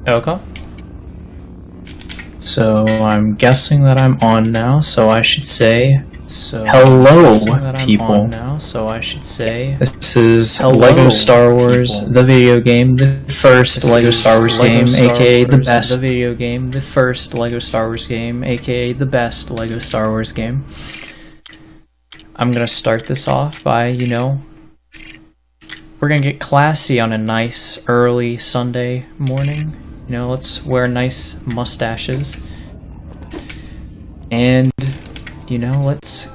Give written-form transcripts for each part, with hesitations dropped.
Okay. So I'm guessing that I'm on now, so I should say hello, people. This is LEGO Star Wars, the video game, the first LEGO Star Wars game, aka the best video game, the first LEGO Star Wars game, aka the best LEGO Star Wars game. I'm gonna start this off by, we're gonna get classy on a nice early Sunday morning. Let's wear nice mustaches. And, let's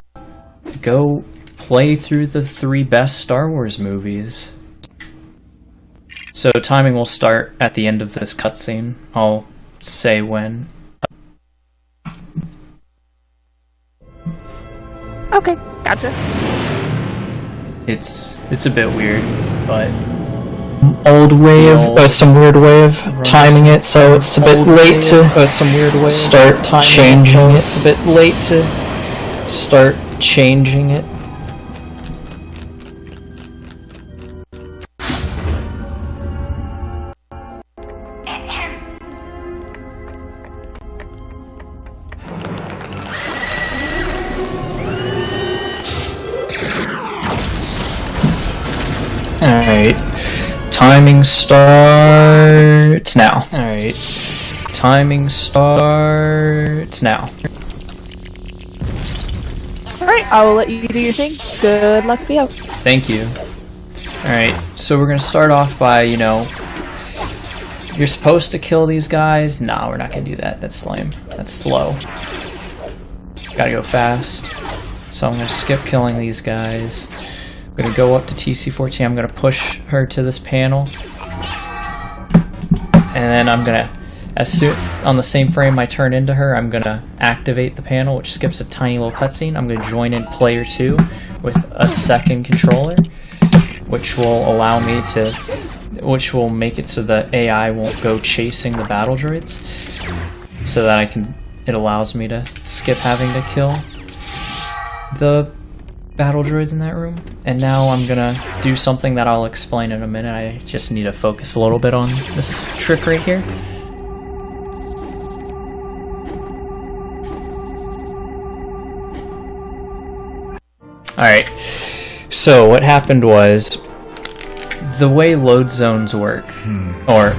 go play through the 3 best Star Wars movies. So timing will start at the end of this cutscene. I'll say when. Okay, gotcha. It's a bit weird, but some weird way of timing it, so it's a bit late to start changing it. It's a bit late to start changing it. Alright. Timing starts now. Alright. Timing starts now. Alright, I will let you do your thing. Good luck, Phio. Thank you. Alright, so we're gonna start off by, you're supposed to kill these guys. Nah, we're not gonna do that. That's lame. That's slow. Gotta go fast. So I'm gonna skip killing these guys. I'm gonna go up to TC-14. I'm gonna push her to this panel. And then I'm gonna, on the same frame I turn into her, I'm gonna activate the panel, which skips a tiny little cutscene. I'm gonna join in player 2 with a second controller, which will allow me to, which will make it so the AI won't go chasing the battle droids, so that it allows me to skip having to kill the battle droids in that room. And now I'm gonna do something that I'll explain in a minute. I just need to focus a little bit on this trick right here. Alright, so what happened was, the way load zones work, or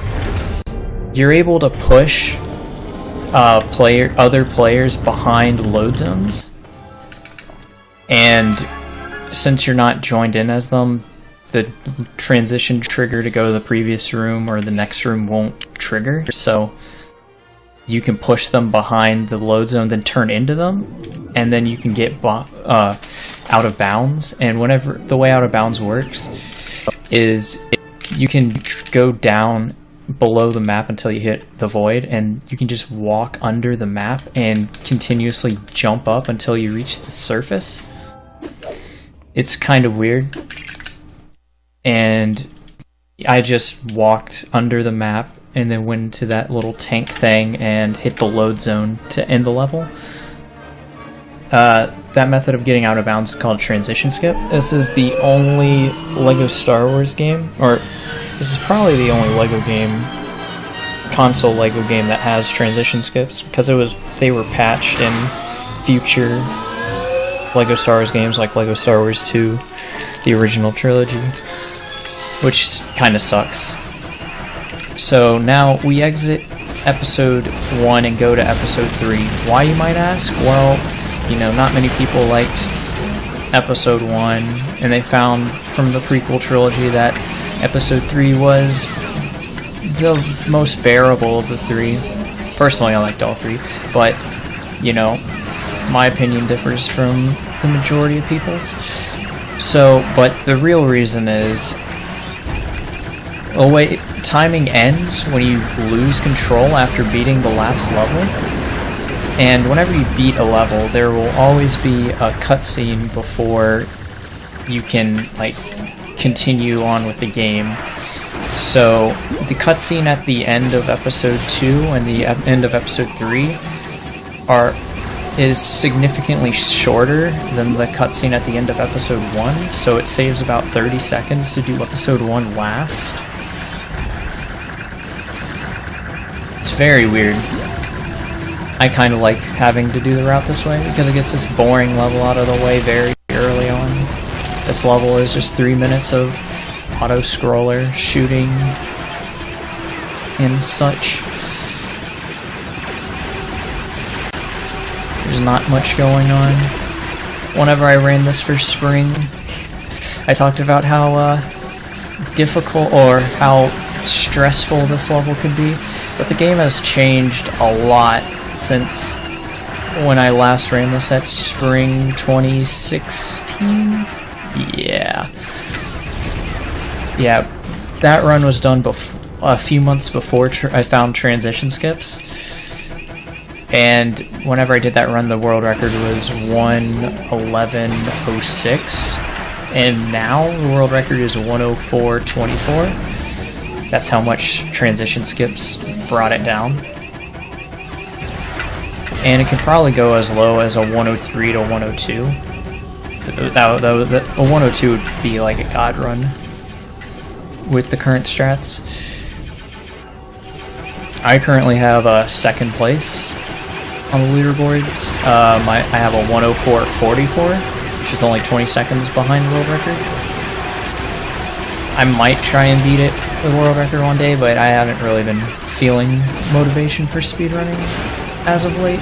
you're able to push other players behind load zones, and since you're not joined in as them, the transition trigger to go to the previous room or the next room won't trigger, so you can push them behind the load zone, then turn into them, and then you can get out of bounds. And whenever the way out of bounds works is you can go down below the map until you hit the void, and you can just walk under the map and continuously jump up until you reach the surface. It's kind of weird, and I just walked under the map and then went into that little tank thing and hit the load zone to end the level. That method of getting out of bounds is called transition skip. This is the only LEGO Star Wars game, or this is probably the only LEGO game, console LEGO game that has transition skips, because they were patched in future LEGO Star Wars games like LEGO Star Wars 2, the original trilogy, which kind of sucks. So now we exit episode 1 and go to episode 3. Why, you might ask? Well, not many people liked episode 1, and they found from the prequel trilogy that episode 3 was the most bearable of the 3. Personally, I liked all 3, but, my opinion differs from the majority of people's. So, but the real reason is, timing ends when you lose control after beating the last level. And whenever you beat a level, there will always be a cutscene before you can, continue on with the game. So, the cutscene at the end of episode 2 and the end of episode 3 is significantly shorter than the cutscene at the end of episode 1, so it saves about 30 seconds to do episode 1 last. very weird. I kind of like having to do the route this way because it gets this boring level out of the way very early on. This level is just 3 minutes of auto-scroller shooting and such. There's not much going on. Whenever I ran this for spring, I talked about how difficult or how stressful this level could be, but the game has changed a lot since when I last ran this at spring 2016. Yeah, that run was done a few months before I found transition skips, and whenever I did that run, the world record was 1:11:06, and now the world record is 1:04:24. That's how much transition skips brought it down. And it could probably go as low as a 103 to 102. Though a 102 would be like a god run with the current strats. I currently have a second place on the leaderboards. I have a 104.44, which is only 20 seconds behind the world record. I might try and beat the world record one day, but I haven't really been feeling motivation for speedrunning as of late.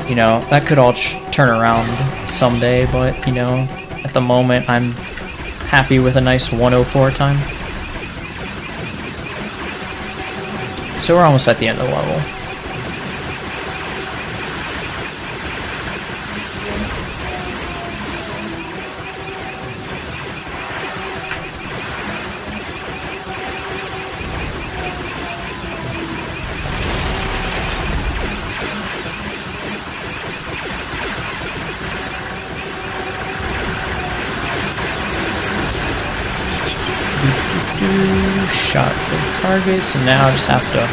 You know, that could all turn around someday, but, you know, at the moment I'm happy with a nice 104 time. So we're almost at the end of the level. Shot the targets, and now I just have to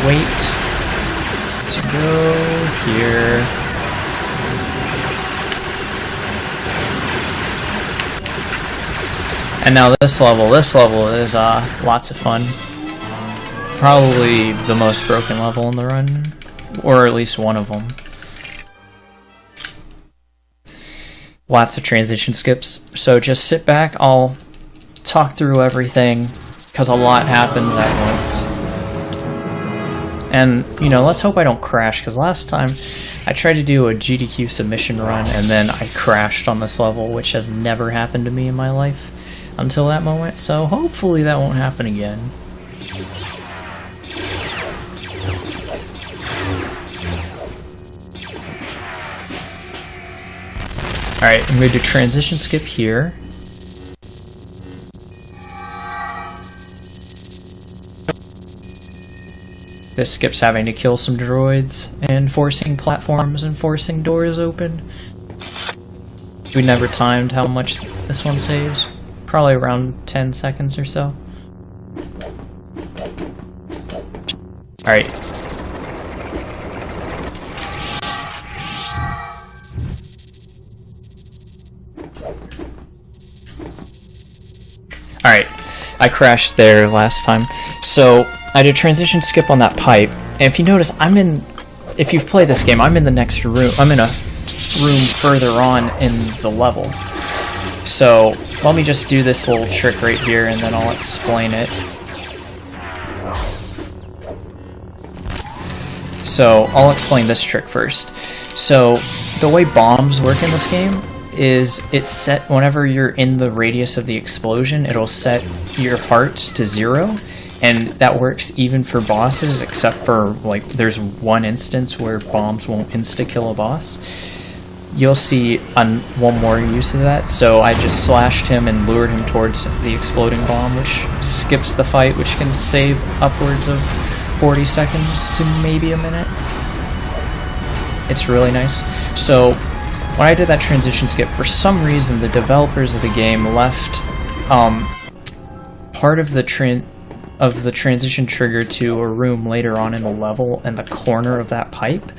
wait to go here. And now this level is lots of fun. Probably the most broken level in the run, or at least one of them. Lots of transition skips, so just sit back, I'll talk through everything, because a lot happens at once. And, you know, let's hope I don't crash, because last time I tried to do a GDQ submission run, and then I crashed on this level, which has never happened to me in my life until that moment, so hopefully that won't happen again. Alright, I'm going to do transition skip here. This skips having to kill some droids, and forcing platforms, and forcing doors open. We never timed how much this one saves. Probably around 10 seconds or so. Alright. Alright, I crashed there last time. So, I did transition skip on that pipe, and if you notice, if you've played this game, I'm in the next room. I'm in a room further on in the level. So, let me just do this little trick right here, and then I'll explain it. So, I'll explain this trick first. So, the way bombs work in this game is it's set whenever you're in the radius of the explosion, it'll set your hearts to 0, and that works even for bosses, except for, like, there's one instance where bombs won't insta-kill a boss. You'll see one more use of that. So I just slashed him and lured him towards the exploding bomb, which skips the fight, which can save upwards of 40 seconds to maybe a minute. It's really nice. So when I did that transition skip, for some reason the developers of the game left part of the transition trigger to a room later on in the level in the corner of that pipe.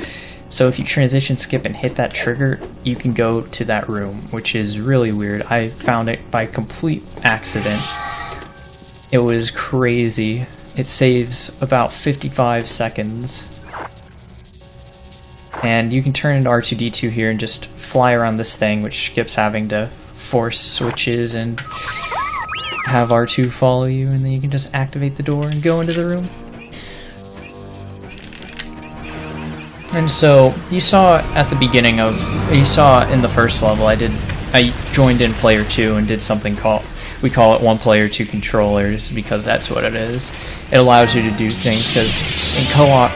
So if you transition skip and hit that trigger, you can go to that room, which is really weird. I found it by complete accident. It was crazy. it saves about 55 seconds. And you can turn into R2-D2 here and just fly around this thing, which skips having to force switches and have R2 follow you, and then you can just activate the door and go into the room. And so, you saw at the beginning of, you saw in the first level, I joined in player 2 and did something called, we call it 1 player 2 controllers, because that's what it is. It allows you to do things, because in co-op,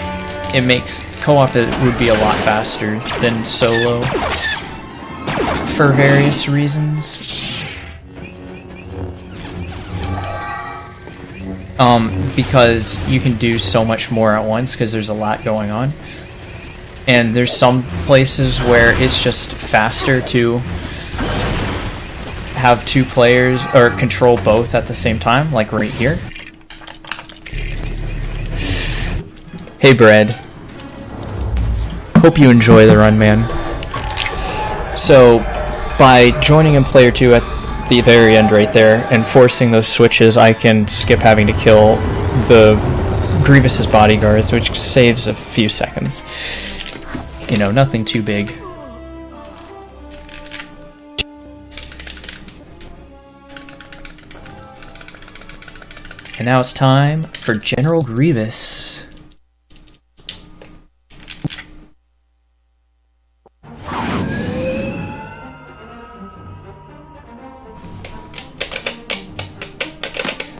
it makes, co-op it would be a lot faster than solo, for various reasons. Because you can do so much more at once, because there's a lot going on. And there's some places where it's just faster to have 2 players, or control both at the same time, like right here. Hey Bread. Hope you enjoy the run, man. So, by joining in player 2 at the very end right there, and forcing those switches, I can skip having to kill the Grievous's bodyguards, which saves a few seconds. You know, nothing too big. And now it's time for General Grievous.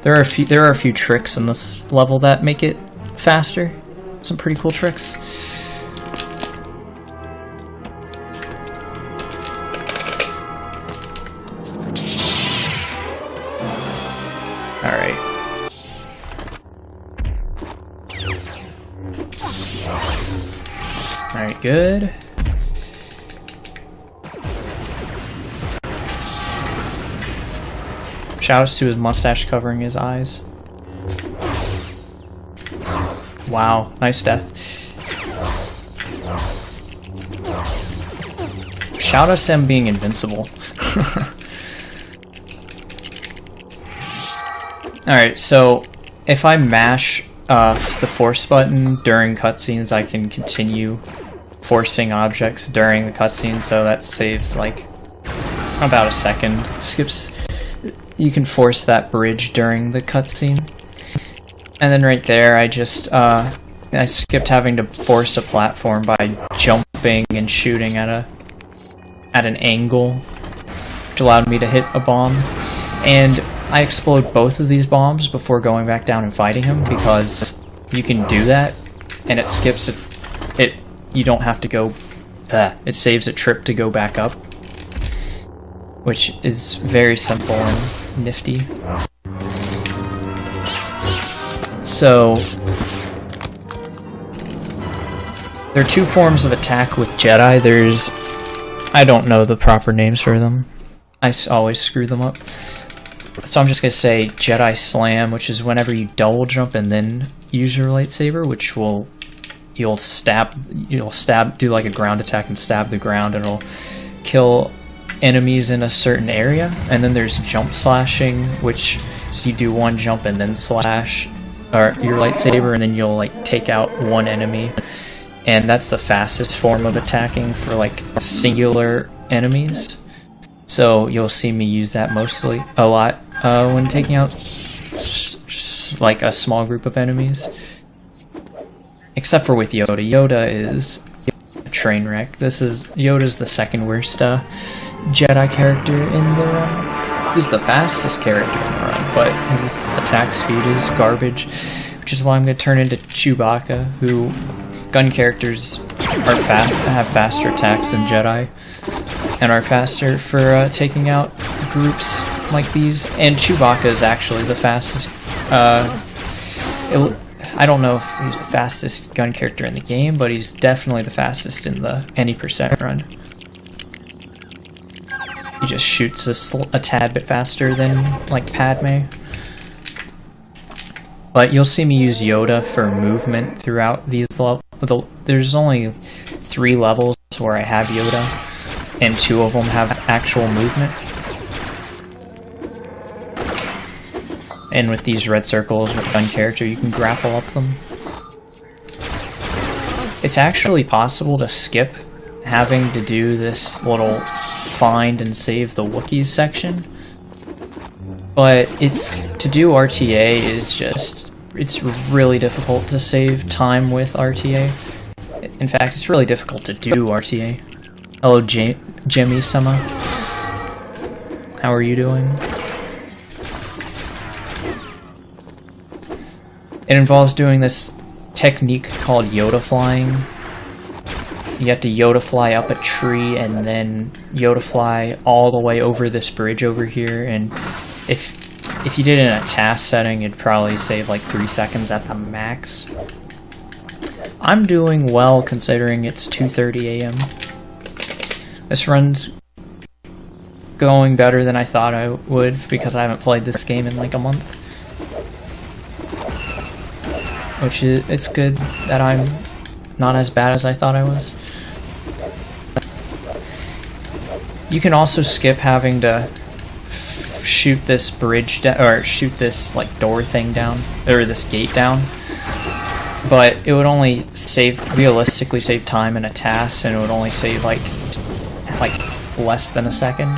There are a few tricks in this level that make it faster. Some pretty cool tricks. Alright. Alright, good. Shoutouts to his mustache covering his eyes. Wow, nice death. Shoutouts to him being invincible. Alright, so if I mash the force button during cutscenes, I can continue forcing objects during the cutscene, so that saves like about a second. Skips. You can force that bridge during the cutscene. And then right there, I just I skipped having to force a platform by jumping and shooting at an angle, which allowed me to hit a bomb. And I explode both of these bombs before going back down and fighting him, because you can do that, and it skips it. You don't have to go. It saves a trip to go back up, which is very simple and nifty. So there are 2 forms of attack with Jedi. There's, I don't know the proper names for them. I always screw them up. So I'm just gonna say Jedi Slam, which is whenever you double jump and then use your lightsaber, which will you'll stab, do like a ground attack and stab the ground, and it'll kill enemies in a certain area. And then there's jump slashing, which is you do 1 jump and then slash or your lightsaber, and then you'll like take out 1 enemy. And that's the fastest form of attacking for like singular enemies. So you'll see me use that mostly a lot when taking out like a small group of enemies. Except for with Yoda. Yoda is a train wreck. Yoda's the second worst Jedi character in the run. He's the fastest character in the run, but his attack speed is garbage, which is why I'm going to turn into Chewbacca, who gun characters are have faster attacks than Jedi, and are faster for taking out groups like these. And Chewbacca is actually the fastest. I don't know if he's the fastest gun character in the game, but he's definitely the fastest in the any percent run. He just shoots a tad bit faster than like Padme. But you'll see me use Yoda for movement throughout these levels. There's only 3 levels where I have Yoda, and 2 of them have actual movement. And with these red circles with gun character, you can grapple up them. It's actually possible to skip having to do this little find and save the Wookiees section. But to do RTA is just, it's really difficult to save time with RTA. In fact, it's really difficult to do RTA. Hello, Jimmy-sama. How are you doing? It involves doing this technique called Yoda flying. You have to Yoda fly up a tree and then Yoda fly all the way over this bridge over here. And if you did it in a task setting, it'd probably save like 3 seconds at the max. I'm doing well considering it's 2:30 a.m. This run's going better than I thought I would because I haven't played this game in like a month. Which is, it's good that I'm not as bad as I thought I was. You can also skip having to shoot this bridge or shoot this like door thing down, or this gate down. But it would only realistically save time in a task, and it would only save like less than a second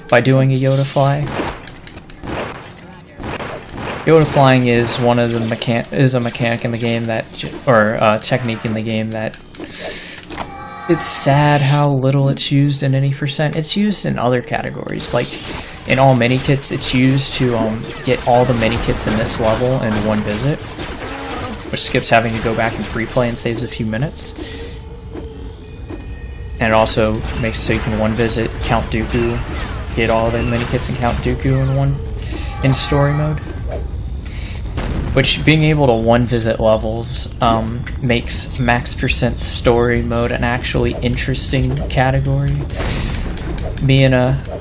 by doing a Yoda fly. Yoda flying is one of the a mechanic in the game that, or technique in the game that, it's sad how little it's used in any percent. It's used in other categories, like in all mini-kits. It's used to get all the mini-kits in this level in one visit, which skips having to go back and free play and saves a few minutes. And it also makes so you can one visit Count Dooku, get all the mini-kits in Count Dooku in story mode. Which, being able to one-visit levels makes max percent story mode an actually interesting category. Me and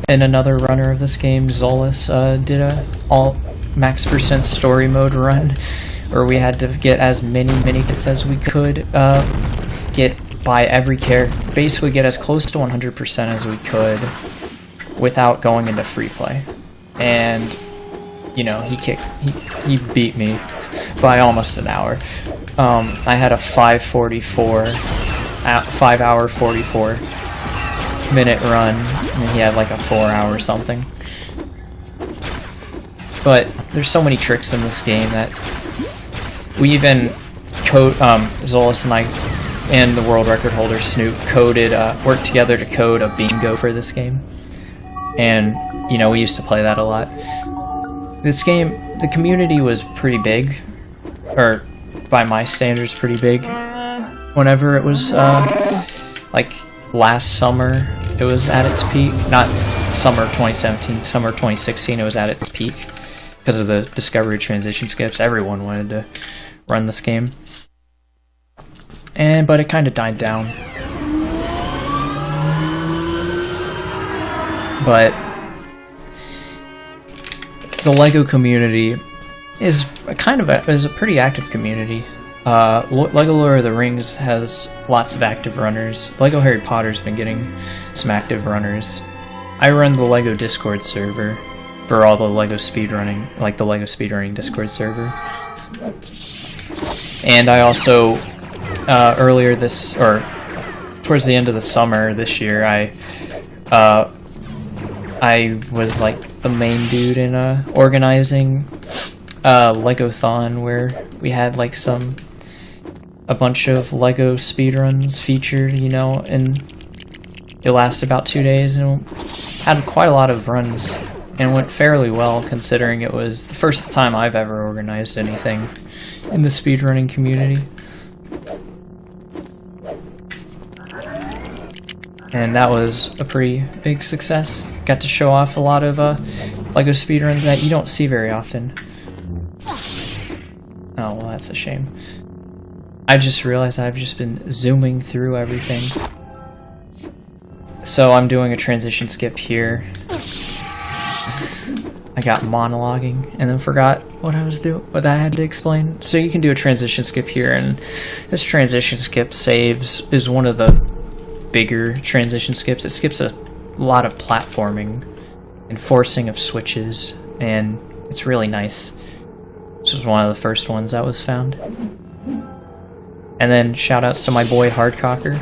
another runner of this game, Zolas, did a all max percent story mode run, where we had to get as many mini-kits as we could, get by every character, basically get as close to 100% as we could without going into free play. And you know, he beat me by almost an hour. I had a 5 hour 44 minute run, and he had like a 4 hour something. But there's so many tricks in this game that we even Zolas and I and the world record holder Snoop worked together to code a bingo for this game. And you know, we used to play that a lot. This game, the community was pretty big, or by my standards pretty big. Whenever it was, like last summer, it was at its peak. Not summer 2017, summer 2016, it was at its peak. Because of the Discovery transition skips, everyone wanted to run this game. But it kind of died down. But the LEGO community is a pretty active community. LEGO Lord of the Rings has lots of active runners. LEGO Harry Potter's been getting some active runners. I run the LEGO Discord server for all the LEGO speedrunning, like the LEGO speedrunning Discord server. And I also, towards the end of the summer this year, I was like the main dude in organizing Legothon, where we had like a bunch of Lego speedruns featured, you know, and it lasted about 2 days and had quite a lot of runs and went fairly well, considering it was the first time I've ever organized anything in the speedrunning community. And that was a pretty big success. Got to show off a lot of LEGO speedruns that you don't see very often. Oh, well, that's a shame. I just realized I've just been zooming through everything. So I'm doing a transition skip here. I got monologuing and then forgot what I was doing, what I had to explain. So you can do a transition skip here, and this transition skip is one of the bigger transition skips. It skips a lot of platforming and forcing of switches, and it's really nice. This was one of the first ones that was found. And then shoutouts to my boy Hardcocker.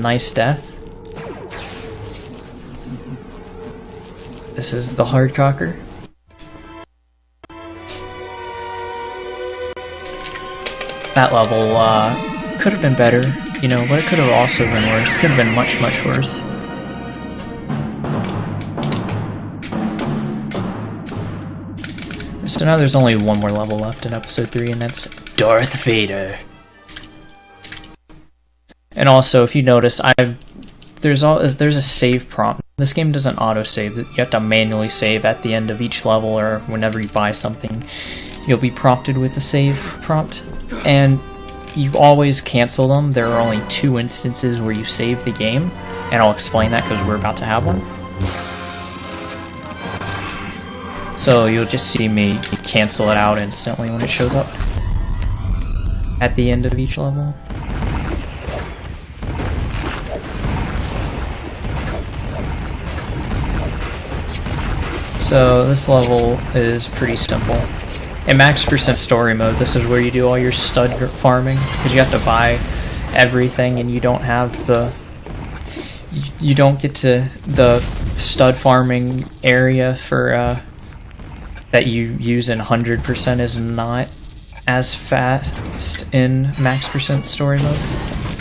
Nice death. This is the Hardcocker. That level could have been better, you know, but it could have also been worse. It could have been much, much worse. So now there's only one more level left in episode 3, and that's Darth Vader. And also, if you notice, there's a save prompt. This game doesn't auto-save. You have to manually save at the end of each level, or whenever you buy something. You'll be prompted with a save prompt, and you always cancel them. There are only 2 instances where you save the game, and I'll explain that because we're about to have one. So you'll just see me cancel it out instantly when it shows up at the end of each level. So this level is pretty simple. In max % story mode, this is where you do all your stud farming, because you have to buy everything and you don't have the... You don't get to the stud farming area for that you use in 100% is not as fast in max % story mode,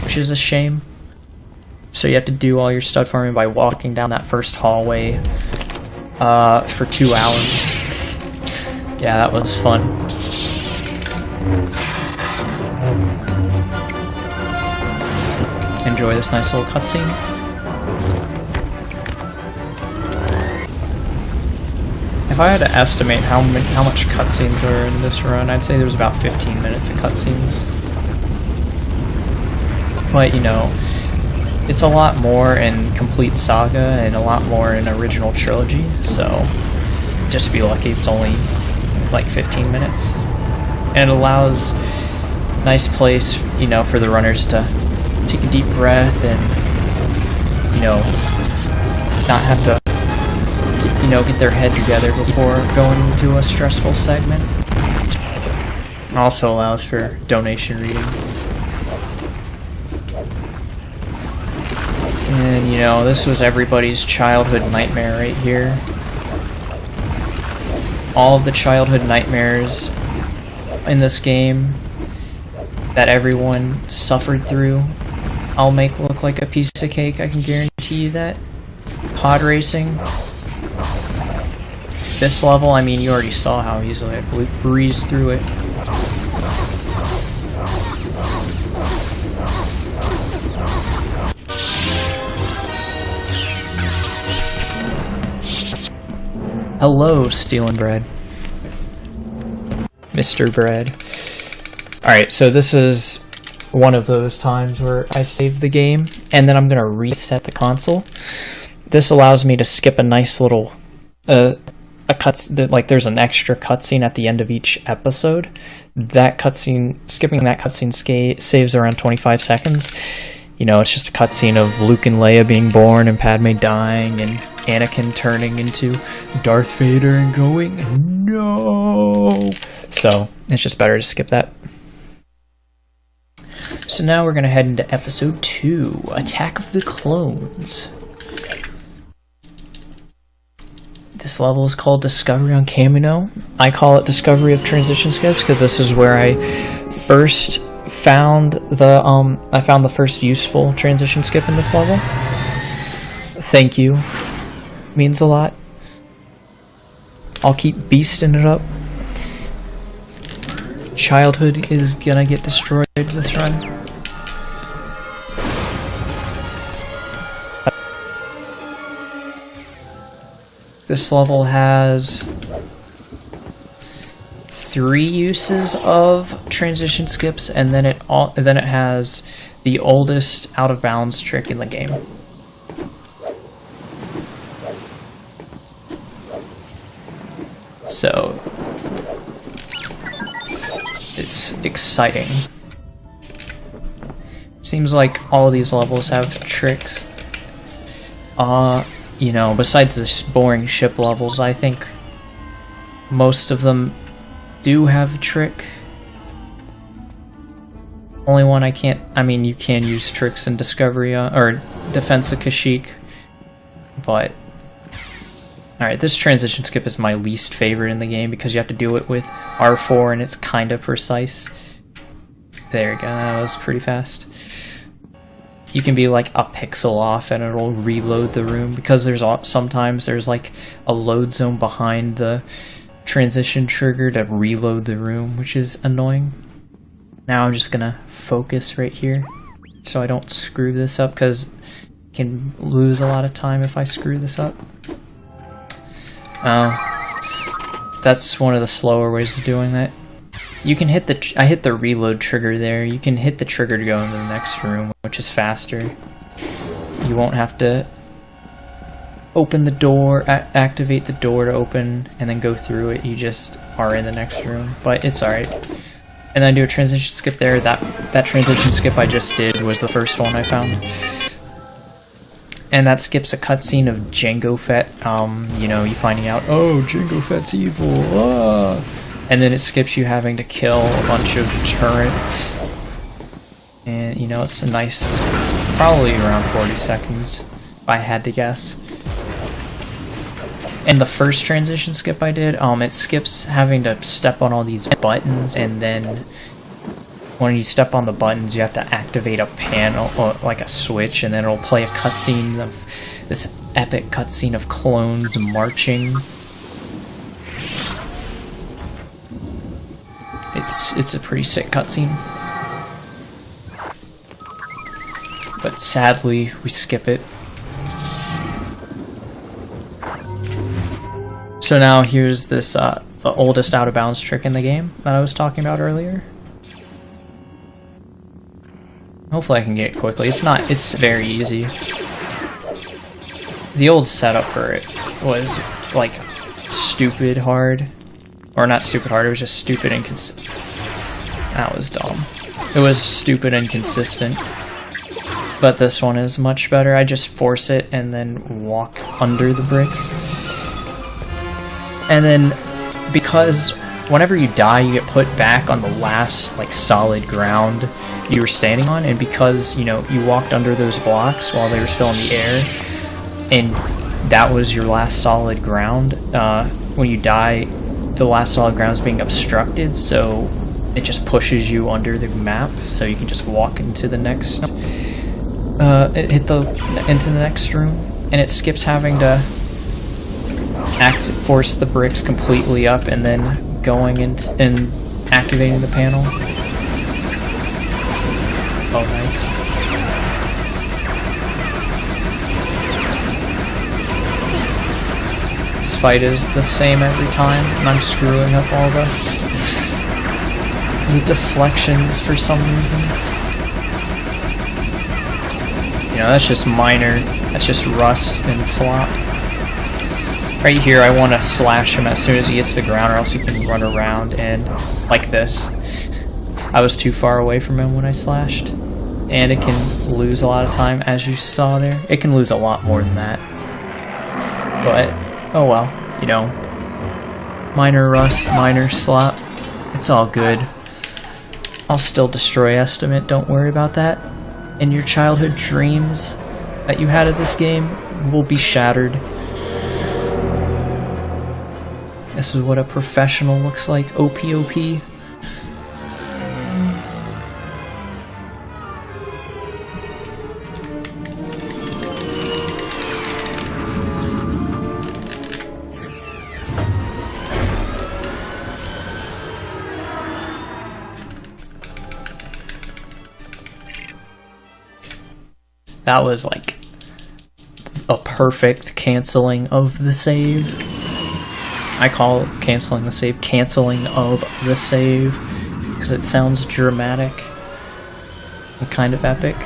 which is a shame. So you have to do all your stud farming by walking down that first hallway for 2 hours. Yeah, that was fun. Enjoy this nice little cutscene. If I had to estimate how much cutscenes were in this run, I'd say there was about 15 minutes of cutscenes. But, you know, it's a lot more in Complete Saga and a lot more in Original Trilogy, so just be lucky it's only like 15 minutes. And it allows nice place, you know, for the runners to take a deep breath and, you know, not have to, you know, get their head together before going into a stressful segment. It also allows for donation reading. And, you know, this was everybody's childhood nightmare right here. All of the childhood nightmares in this game that everyone suffered through, I'll make look like a piece of cake, I can guarantee you that. Pod racing. This level, I mean, you already saw how easily I breezed through it. Hello, Stealing Bread. Mr. Bread. Alright, so this is one of those times where I save the game, and then I'm going to reset the console. This allows me to skip a nice little... like there's an extra cutscene at the end of each episode. That cutscene, skipping that cutscene saves around 25 seconds. You know, it's just a cutscene of Luke and Leia being born and Padme dying and Anakin turning into Darth Vader and going, no! So, it's just better to skip that. So now we're going to head into episode 2, Attack of the Clones. This level is called Discovery on Kamino. I call it Discovery of Transition Skips because this is where I first found the first useful transition skip in this level. Thank you. Means a lot. I'll keep beasting it up. Childhood is gonna get destroyed this run. This level has 3 uses of transition skips, and then it has the oldest out of bounds trick in the game. So it's exciting. Seems like all of these levels have tricks. You know, besides the boring ship levels, I think most of them do have a trick. Only one I can't... I mean, you can use tricks in Discovery, or Defense of Kashyyyk, but... Alright, this transition skip is my least favorite in the game because you have to do it with R4 and it's kind of precise. There you go, that was pretty fast. You can be like a pixel off and it'll reload the room because sometimes there's like a load zone behind the transition trigger to reload the room, which is annoying. Now I'm just gonna focus right here so I don't screw this up because I can lose a lot of time if I screw this up. That's one of the slower ways of doing that. You can hit I hit the reload trigger there. You can hit the trigger to go into the next room, which is faster. You won't have to open the door, activate the door to open, and then go through it. You just are in the next room, but it's alright. And then I do a transition skip there. That transition skip I just did was the first one I found. And that skips a cutscene of Jango Fett, you know, you finding out, oh, Jango Fett's evil, and then it skips you having to kill a bunch of turrets. And, you know, it's a nice, probably around 40 seconds, if I had to guess. And the first transition skip I did, it skips having to step on all these buttons, and then when you step on the buttons, you have to activate a panel, or like a switch, and then it'll play a cutscene of this epic cutscene of clones marching. It's a pretty sick cutscene, but sadly we skip it. So now here's this the oldest out of bounds trick in the game that I was talking about earlier. Hopefully I can get it quickly. It's very easy. The old setup for it was like stupid hard. Or not stupid hard, it was just stupid and that was dumb. It was stupid and consistent. But this one is much better. I just force it and then walk under the bricks. And then, because whenever you die, you get put back on the last, like, solid ground you were standing on, and because, you know, you walked under those blocks while they were still in the air, and that was your last solid ground, when you die, the last solid ground is being obstructed, so it just pushes you under the map, so you can just walk into the next, into the next room, and it skips having to force the bricks completely up and then going into and activating the panel. Oh, nice. This fight is the same every time, and I'm screwing up all the deflections for some reason. You know, that's just minor. That's just rust and slop. Right here, I want to slash him as soon as he hits the ground, or else he can run around and like this. I was too far away from him when I slashed. And it can lose a lot of time, as you saw there. It can lose a lot more than that. But, oh well, you know. Minor rust, minor slop. It's all good. I'll still destroy Estimate, don't worry about that. And your childhood dreams that you had of this game will be shattered. This is what a professional looks like. OPOP. That was like a perfect canceling of the save. I call canceling the save canceling of the save because it sounds dramatic and kind of epic.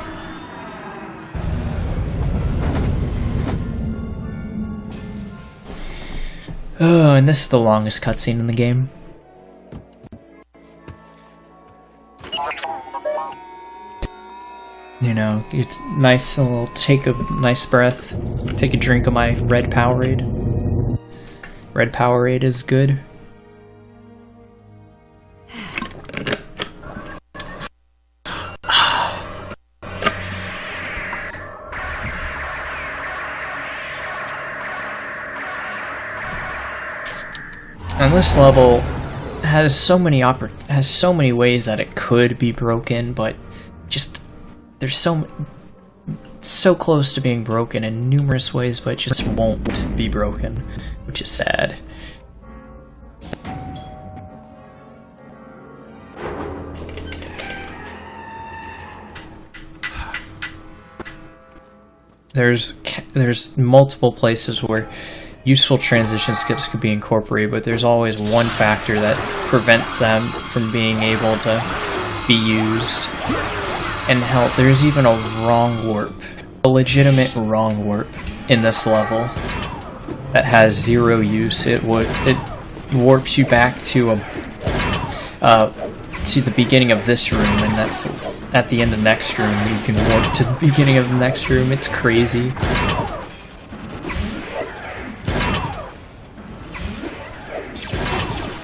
Oh, and this is the longest cutscene in the game. You know, it's nice, a little take a nice breath, take a drink of my red Powerade. Red Powerade is good. And this level has so many ways that it could be broken, but just there's so close to being broken in numerous ways, but it just won't be broken, which is sad. There's multiple places where useful transition skips could be incorporated, but there's always one factor that prevents them from being able to be used. And hell, there's even a wrong warp, a legitimate wrong warp in this level that has zero use. It warps you back to the beginning of this room, and that's at the end of the next room. You can warp to the beginning of the next room. It's crazy.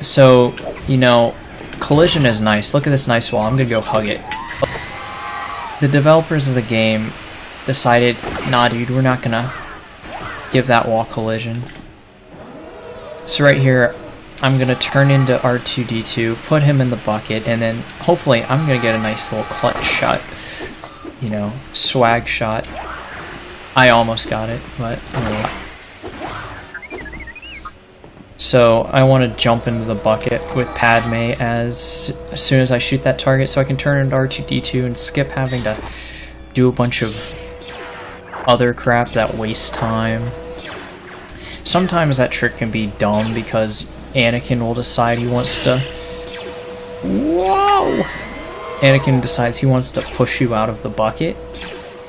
So, you know, collision is nice. Look at this nice wall. I'm gonna go hug it. The developers of the game decided, nah dude, we're not gonna give that wall collision. So right here, I'm gonna turn into R2-D2, put him in the bucket, and then hopefully I'm gonna get a nice little clutch shot. You know, swag shot. I almost got it, but so I want to jump into the bucket with Padme as soon as I shoot that target, so I can turn into R2-D2 and skip having to do a bunch of other crap that wastes time. Sometimes that trick can be dumb because Anakin will decide he wants to... Whoa! Anakin decides he wants to push you out of the bucket,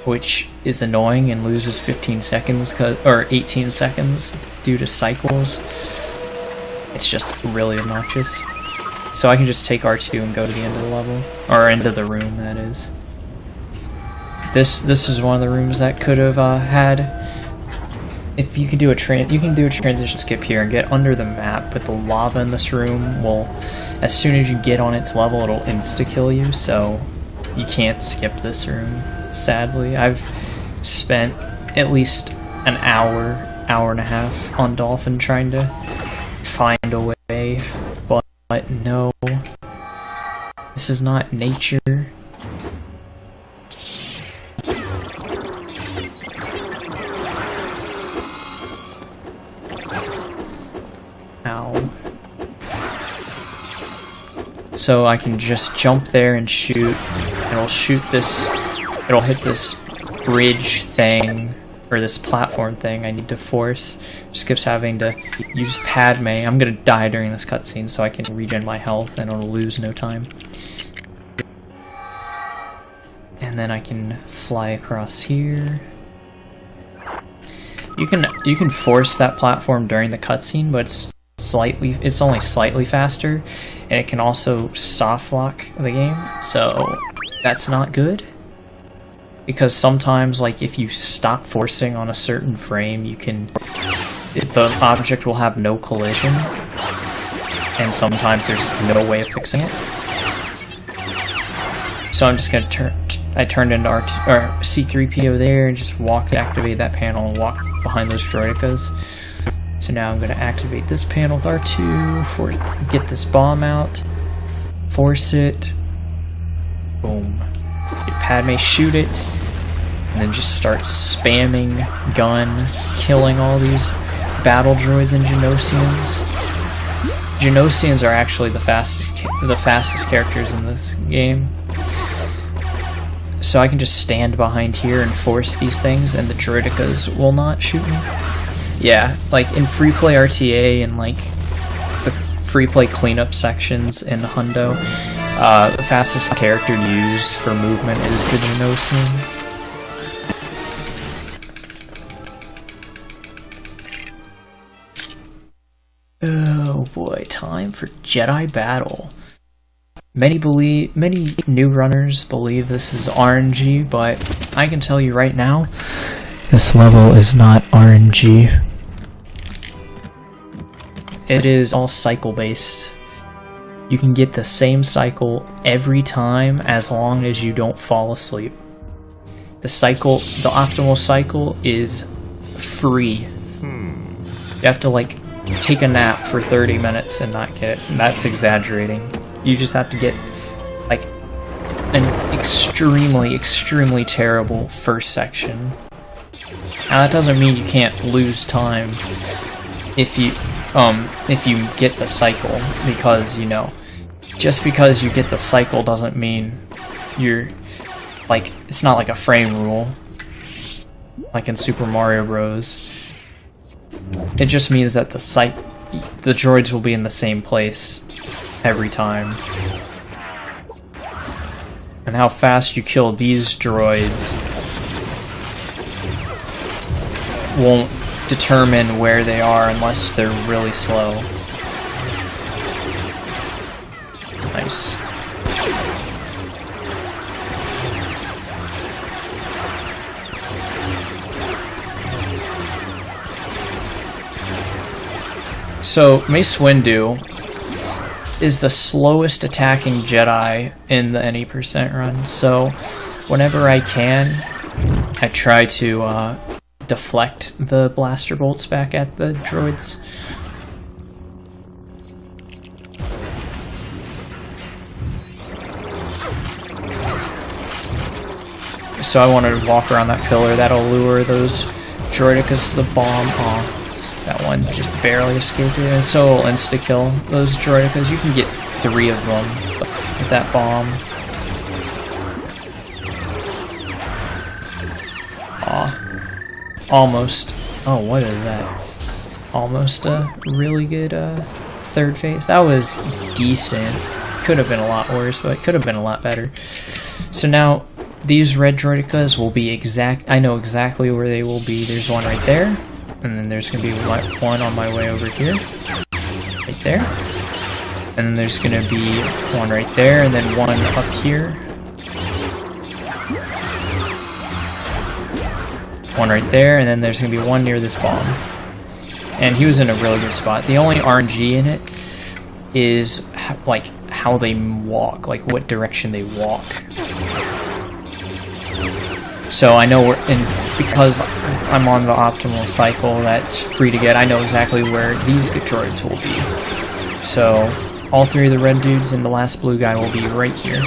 which is annoying and loses 15 seconds, or 18 seconds due to cycles. It's just really obnoxious. So I can just take R2 and go to the end of the level, or end of the room, that is. This is one of the rooms that could have had... If you can do a transition skip here and get under the map, but the lava in this room will, as soon as you get on its level, it'll insta-kill you, so you can't skip this room, sadly. I've spent at least an hour and a half on Dolphin trying to find a way, but no. This is not nature. Ow. So I can just jump there and shoot. It'll shoot this. It'll hit this bridge thing, or this platform thing I need to force. Skips having to use Padme. I'm gonna die during this cutscene so I can regen my health and it'll lose no time. And then I can fly across here. You can force that platform during the cutscene, but it's only slightly faster, and it can also soft lock the game, so that's not good. Because sometimes, like, if you stop forcing on a certain frame, the object will have no collision, and sometimes there's no way of fixing it. So I'm just gonna I turned into C-3PO there and just activate that panel and walk behind those droidicas. So now I'm gonna activate this panel with R2, get this bomb out, force it, boom. Get Padme, shoot it, and then just start spamming gun, killing all these battle droids and Genosians. Genosians are actually the fastest characters in this game. So I can just stand behind here and force these things, and the droidicas will not shoot me. Yeah, like in free play RTA and like the free play cleanup sections in Hundo, the fastest character to use for movement is the Genosian. Oh boy, time for Jedi battle. Many new runners believe this is RNG, but I can tell you right now, this level is not RNG. It is all cycle based. You can get the same cycle every time as long as you don't fall asleep. The optimal cycle is free. You have to like take a nap for 30 minutes and not get it. That's exaggerating. You just have to get like an extremely terrible first section. Now that doesn't mean you can't lose time if you get the cycle, because you know, just because you get the cycle doesn't mean you're like, it's not like a frame rule like in Super Mario Bros. It just means that the droids will be in the same place every time. And how fast you kill these droids won't determine where they are unless they're really slow. Nice. So, Mace Windu is the slowest attacking Jedi in the any percent run, so whenever I can, I try to deflect the blaster bolts back at the droids. So I want to walk around that pillar, that'll lure those droidicas to the bomb. Aw, that one just barely escaped it, and so it'll insta-kill those droidicas. You can get 3 of them with that bomb. Aw. Almost. Oh, what is that? Almost a really good third phase. That was decent. Could have been a lot worse, but it could have been a lot better. So now, these red droidicas will be I know exactly where they will be. There's one right there. And then there's going to be one on my way over here. Right there. And then there's going to be one right there, and then one up here. One right there, and then there's going to be one near this bomb. And he was in a really good spot. The only RNG in it is like how they walk, like what direction they walk. So I know because I'm on the optimal cycle that's free to get, I know exactly where these droids will be. So all 3 of the red dudes and the last blue guy will be right here.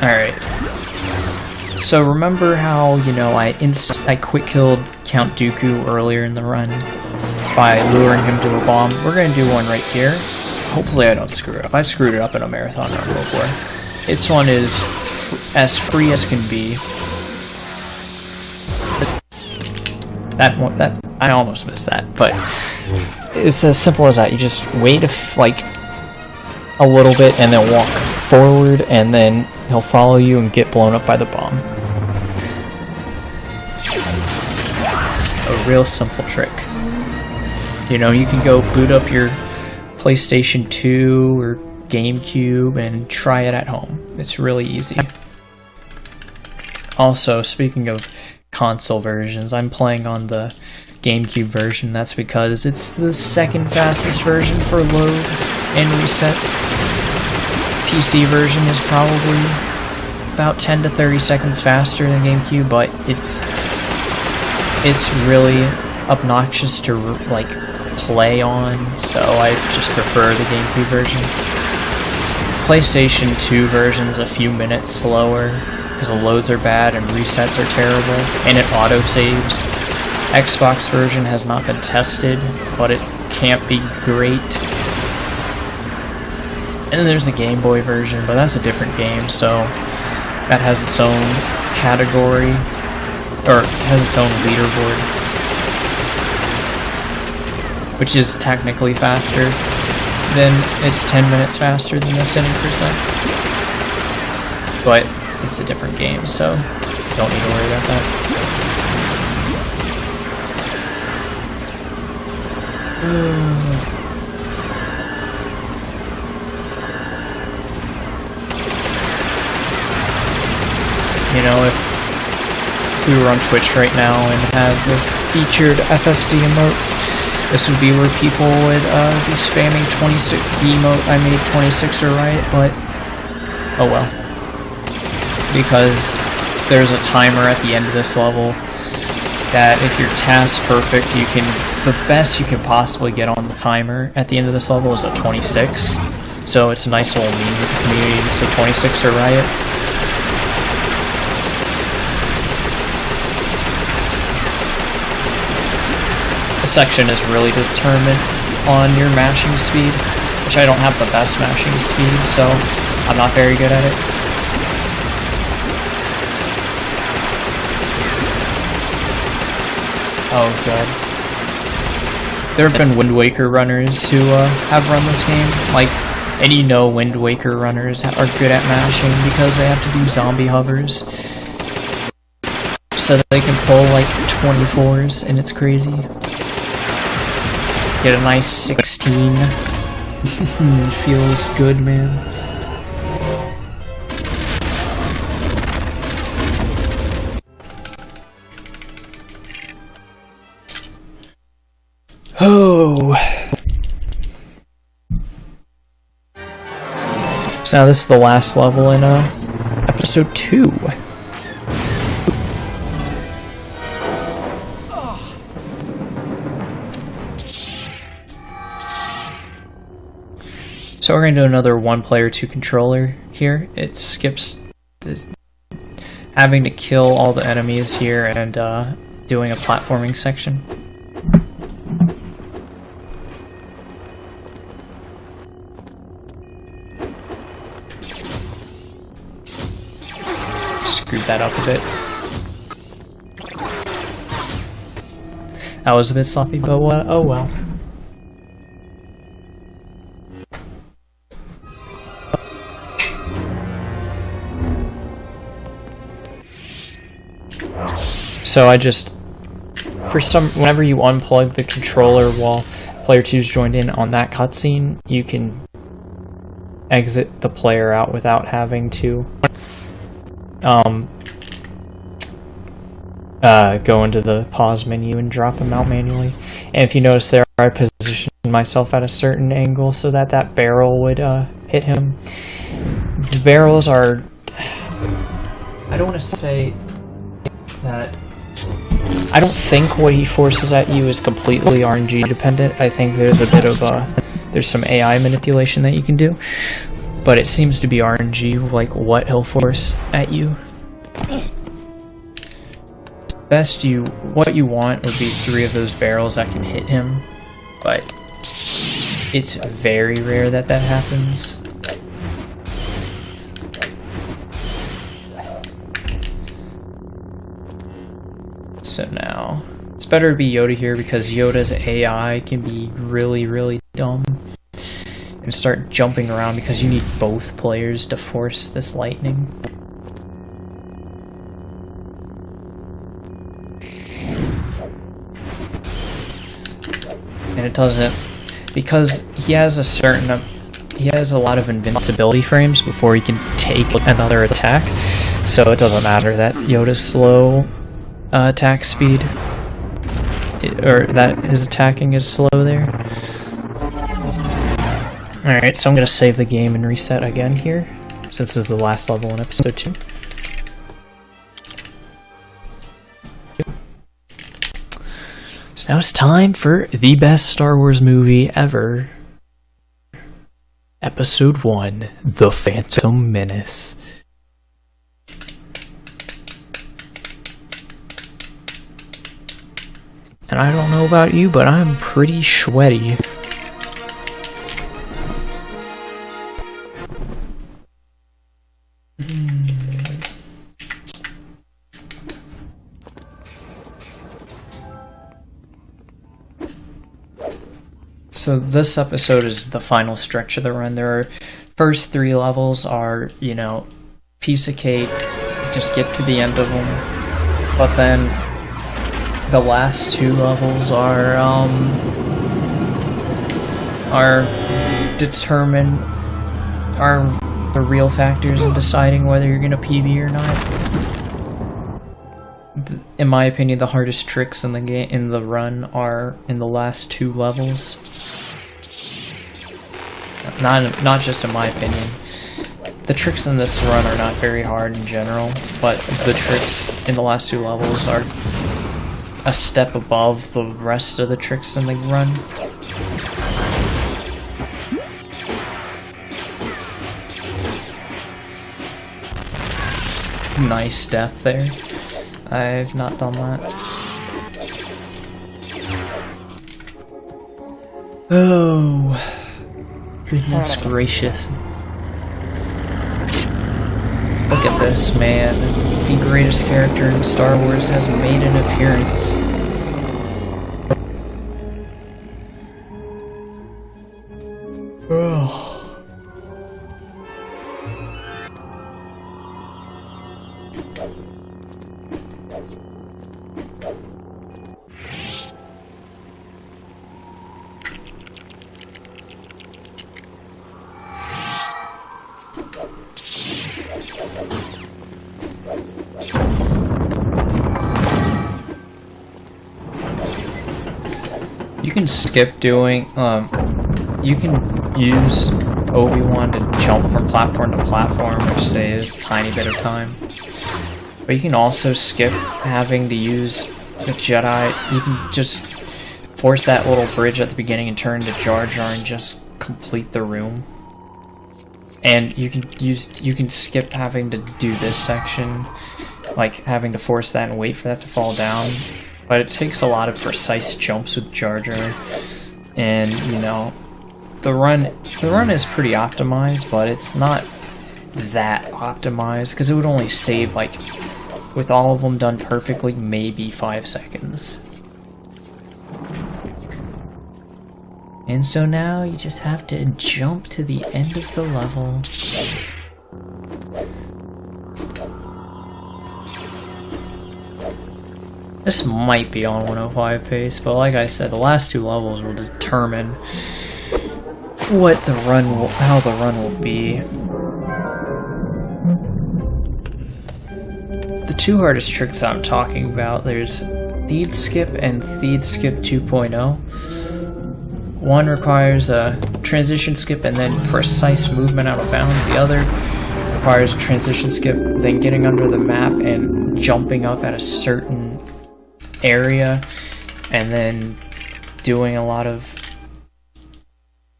Alright. So remember how, you know, I quick killed Count Dooku earlier in the run by luring him to a bomb? We're going to do one right here. Hopefully I don't screw it up. I've screwed it up in a marathon run before. This one is as free as can be. That I almost missed that, but it's as simple as that. You just wait like a little bit and then walk forward, and then he'll follow you and get blown up by the bomb. It's a real simple trick. You know, you can go boot up your PlayStation 2 or GameCube and try it at home. It's really easy. Also, speaking of console versions, I'm playing on the GameCube version. That's because it's the second fastest version for loads and resets. PC version is probably about 10 to 30 seconds faster than GameCube, but it's really obnoxious to like play on, so I just prefer the GameCube version. PlayStation 2 version's a few minutes slower because the loads are bad and resets are terrible, and it auto-saves. Xbox version has not been tested, but it can't be great. And then there's the Game Boy version, but that's a different game, so that has its own category, or has its own leaderboard, which is technically faster. Then it's 10 minutes faster than the 70%. But it's a different game, so don't need to worry about that. You know, if we were on Twitch right now and had the featured FFC emotes, this would be where people would be spamming 26 emote. I made 26er right, but oh well. Because there's a timer at the end of this level that if your task perfect, you can, the best you can possibly get on the timer at the end of this level is a 26. So it's a nice little meme with the community to say 26 or riot. This section is really determined on your mashing speed, which I don't have the best mashing speed, so I'm not very good at it. Oh god. There have been Wind Waker runners who have run this game, like, and you know Wind Waker runners are good at mashing because they have to do zombie hovers. So that they can pull like 24s, and it's crazy. Get a nice 16. Feels good, man. Oh. So now this is the last level in episode 2. So we're going to do another 1-player 2-controller here. It skips having to kill all the enemies here and doing a platforming section. Screwed that up a bit. That was a bit sloppy, but oh well. So I just, whenever you unplug the controller while player 2's joined in on that cutscene, you can exit the player out without having to go into the pause menu and drop him out manually. And if you notice there, I positioned myself at a certain angle so that that barrel would hit him. The barrels are, I don't want to say that, I don't think what he forces at you is completely RNG dependent. I think there's a bit of there's some AI manipulation that you can do, but it seems to be RNG, like what he'll force at you. What you want would be 3 of those barrels that can hit him, but it's very rare that that happens. So now, it's better to be Yoda here because Yoda's AI can be really, really dumb and start jumping around because you need both players to force this lightning. And it doesn't, because he has a lot of invincibility frames before he can take another attack, so it doesn't matter that Yoda's slow attack speed, or that his attacking is slow there. Alright, so I'm going to save the game and reset again here, since this is the last level in episode 2. So now it's time for the best Star Wars movie ever. Episode 1, The Phantom Menace. And I don't know about you, but I'm pretty sweaty. So this episode is the final stretch of the run. There are first 3 levels are, you know, piece of cake, just get to the end of them. But then the last 2 levels are the real factors in deciding whether you're gonna PB or not. In my opinion, the hardest tricks in the game, in the run, are in the last 2 levels. Not just in my opinion. the tricks in this run are not very hard in general, but the tricks in the last 2 levels are a step above the rest of the tricks in the run. Nice death there. I've not done that. Oh, goodness gracious. Look at this, man. The greatest character in Star Wars has made an appearance. Ugh. You can skip doing, you can use Obi-Wan to jump from platform to platform, which saves a tiny bit of time. But you can also skip having to use the Jedi. You can just force that little bridge at the beginning and turn to Jar Jar and just complete the room. And you can skip having to do this section, like having to force that and wait for that to fall down. But it takes a lot of precise jumps with Jar Jar, and you know, the run is pretty optimized, but it's not that optimized because it would only save, like, with all of them done perfectly, maybe 5 seconds. And so now you just have to jump to the end of the level. This might be on 105 pace, but like I said, the last 2 levels will determine what the run will, how the run will be. The 2 hardest tricks I'm talking about, there's Theed Skip and Theed Skip 2.0. One requires a transition skip and then precise movement out of bounds. The other requires a transition skip, then getting under the map and jumping up at a certain area, and then doing a lot of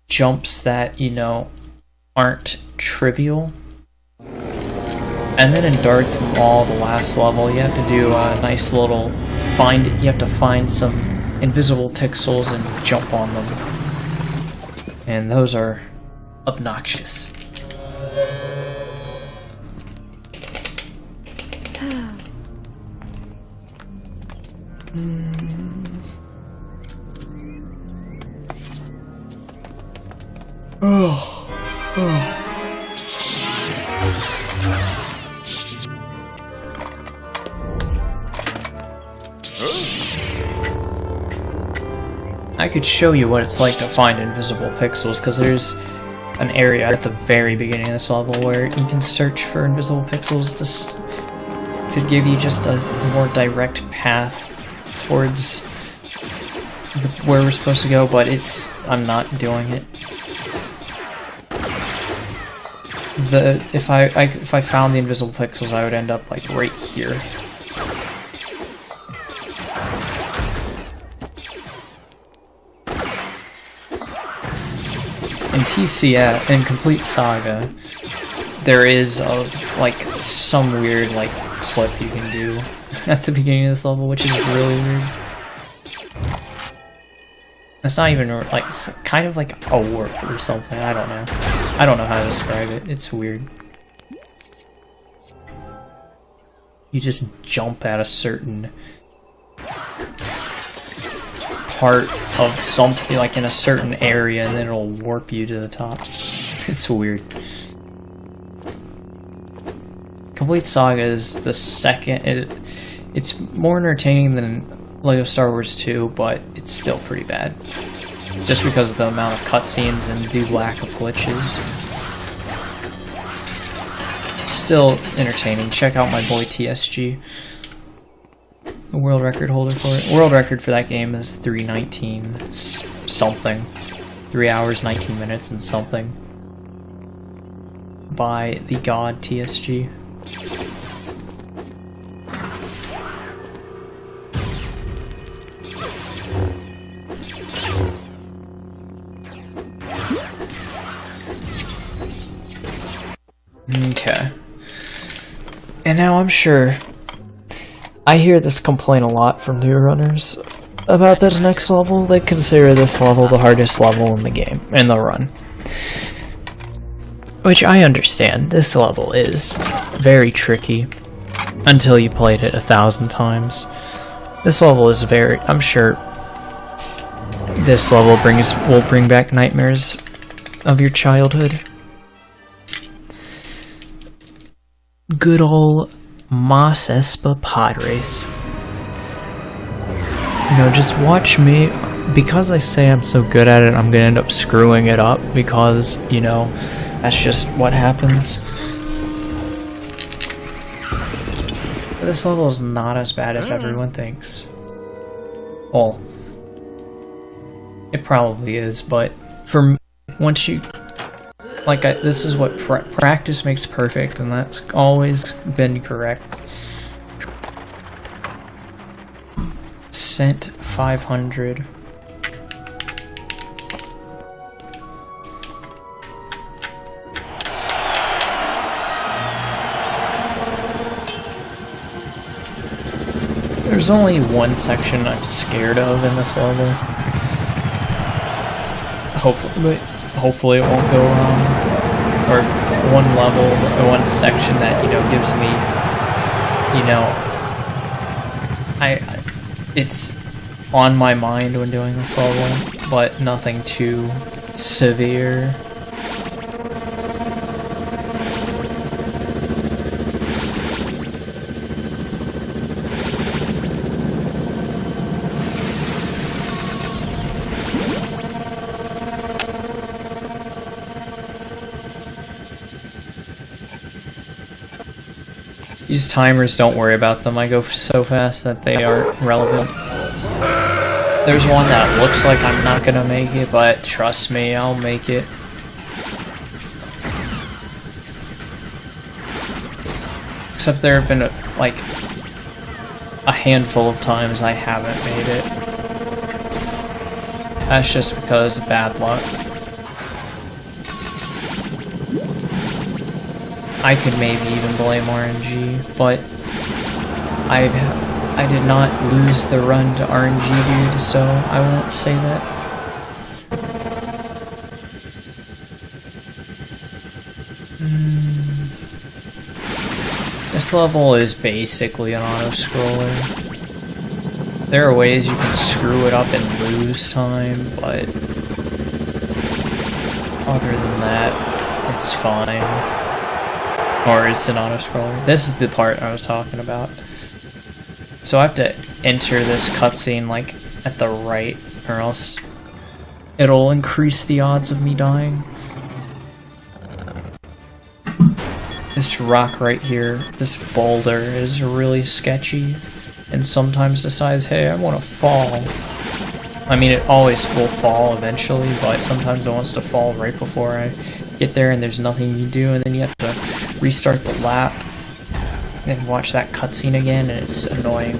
jumps that, you know, aren't trivial. And then in Darth Maul, the last level, you have to do a nice little you have to find some invisible pixels and jump on them. And those are obnoxious. I could show you what it's like to find invisible pixels, because there's an area at the very beginning of this level where you can search for invisible pixels to give you just a more direct path towards where we're supposed to go, but I'm not doing it. If I found the invisible pixels, I would end up like right here. In TCS, in Complete Saga, there is some weird clip you can do at the beginning of this level, which is really weird. It's not even it's kind of like a warp or something. I don't know. I don't know how to describe it. It's weird. You just jump at a certain part of something, like in a certain area, and then it'll warp you to the top. It's weird. Complete Saga is the second. It's more entertaining than LEGO Star Wars 2, but it's still pretty bad. Just because of the amount of cutscenes and the lack of glitches. Still entertaining. Check out my boy TSG. The world record holder for it. World record for that game is 3:19 something. 3 hours, 19 minutes and something. by the god TSG. Okay. And now I'm sure I hear this complaint a lot from new runners about this next level. They consider this level the hardest level in the game, in the run. Which I understand. This level is very tricky until you played it 1,000 times. This level is very... I'm sure this level will bring back nightmares of your childhood. Good old Mas Espa pod race. You know, just watch me. Because I say I'm so good at it, I'm gonna end up screwing it up because, you know, that's just what happens. But this level is not as bad as everyone thinks. Well, it probably is, but for once you... Like, this is what practice makes perfect, and that's always been correct. Cent 500. There's only one section I'm scared of in this level. Hopefully it won't go wrong. Or one level, or one section that, you know, gives me, you know, it's on my mind when doing this level, but nothing too severe. These timers, don't worry about them. I go so fast that they aren't relevant. There's one that looks like I'm not gonna make it, but trust me, I'll make it. Except there have been like a handful of times I haven't made it. That's just because of bad luck. I could maybe even blame RNG, but I did not lose the run to RNG, dude, so I won't say that. This level is basically an auto-scroller. There are ways you can screw it up and lose time, but other than that, it's fine. Or it's an auto-scroller. This is the part I was talking about. So I have to enter this cutscene like at the right, or else it'll increase the odds of me dying. This rock right here, this boulder is really sketchy, and sometimes decides, hey, I want to fall. I mean, it always will fall eventually, but sometimes it wants to fall right before I get there, and there's nothing you do, and then you have to restart the lap and watch that cutscene again, and it's annoying.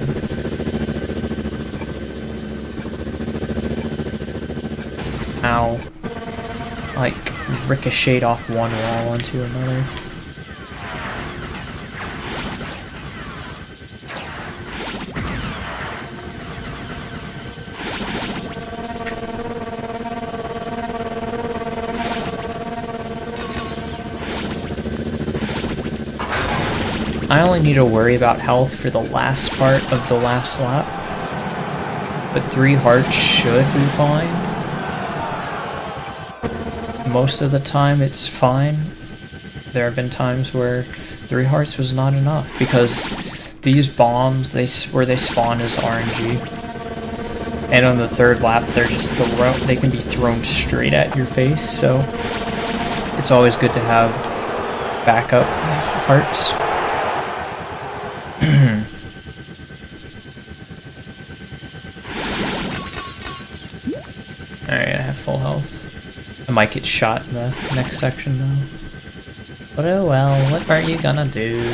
Ow. Like, ricocheted off one wall onto another. I only need to worry about health for the last part of the last lap, but 3 hearts should be fine. Most of the time it's fine. There have been times where 3 hearts was not enough, because these bombs, where they spawn is RNG. And on the 3rd lap, they're just they can be thrown straight at your face, so it's always good to have backup hearts. Alright, I have full health. I might get shot in the next section though. But oh well, what are you gonna do?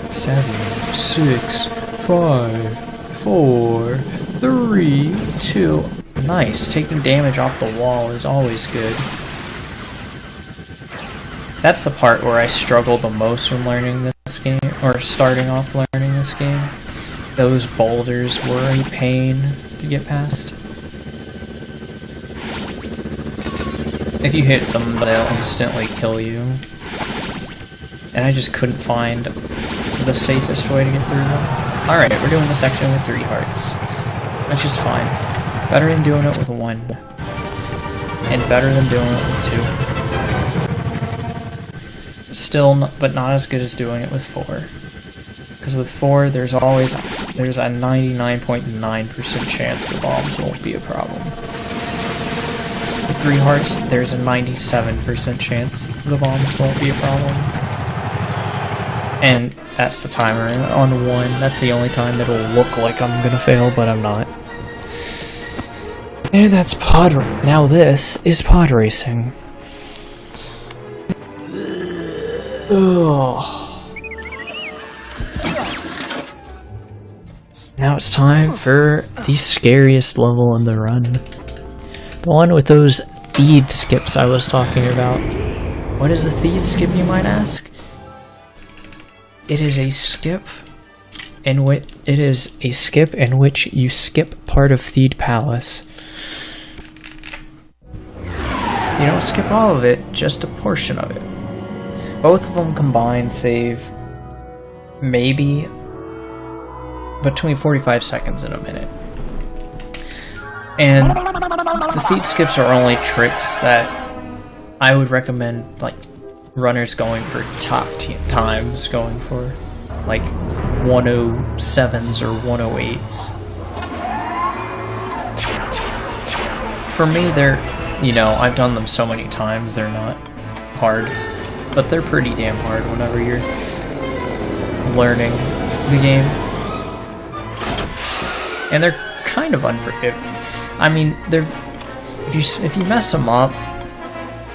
Seven, 6, 5, 4, 3, 2. Nice. Taking damage off the wall is always good. That's the part where I struggle the most when learning this game, or starting off learning this game. Those boulders were a pain to get past. If you hit them, they'll instantly kill you. And I just couldn't find the safest way to get through them. Alright, we're doing the section with 3 hearts. That's just fine. Better than doing it with 1. And better than doing it with 2. Still, but not as good as doing it with 4. Because with 4, there's a 99.9% chance the bombs won't be a problem. With 3 hearts, there's a 97% chance the bombs won't be a problem. And that's the timer. On 1, that's the only time it'll look like I'm gonna fail, but I'm not. And that's pod. Now this is pod racing. Ugh. Now it's time for the scariest level in the run. The one with those feed skips I was talking about. What is a feed skip, you might ask? It is a skip in which you skip part of Theed Palace. You don't skip all of it, just a portion of it. Both of them combined save maybe between 45 seconds and a minute. And the Theed skips are only tricks that I would recommend, like, runners going for top times, going for like 107s or 108s. For me, they're, you know, I've done them so many times, they're not hard, but they're pretty damn hard whenever you're learning the game. And they're kind of unforgiving. I mean, they're, if you mess them up,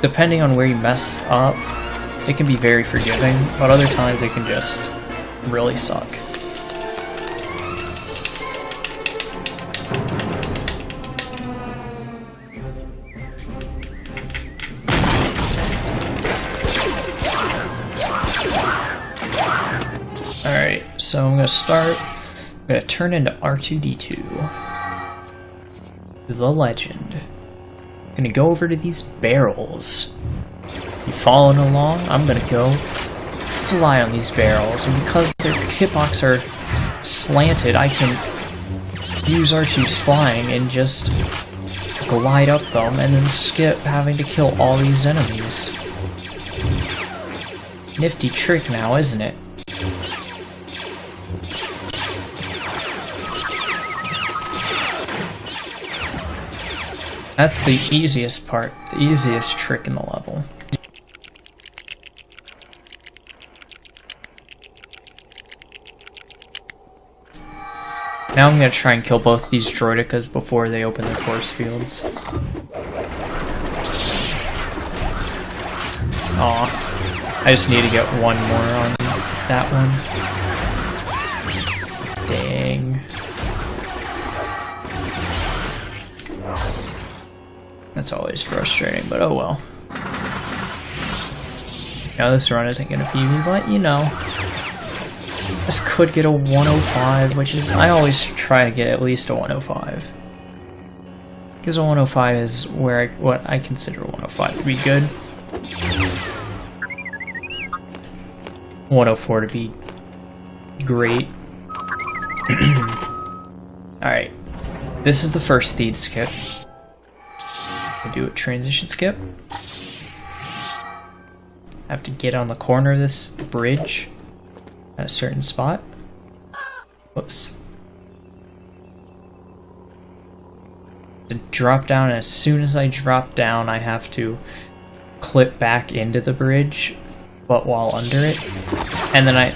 depending on where you mess up, it can be very forgiving, but other times it can just really suck. Alright, so I'm gonna turn into R2-D2. The legend. I'm gonna go over to these barrels. You following along? I'm gonna go fly on these barrels, and because their hitbox are slanted, I can use R2's flying and just glide up them and then skip having to kill all these enemies. Nifty trick now, isn't it? That's the easiest part, the easiest trick in the level. Now I'm gonna try and kill both these droidicas before they open their force fields. Aw, I just need to get one more on that one. Dang. That's always frustrating, but oh well. Now this run isn't gonna be me, but you know. This could get a 105, which is, I always try to get at least a 105. Because a 105 is where what I consider a 105 to be good. 104 to be great. Alright, this is the first Theed skip. I do a transition skip. I have to get on the corner of this bridge at a certain spot. Whoops. To drop down, and as soon as I drop down, I have to clip back into the bridge, but while under it. And then I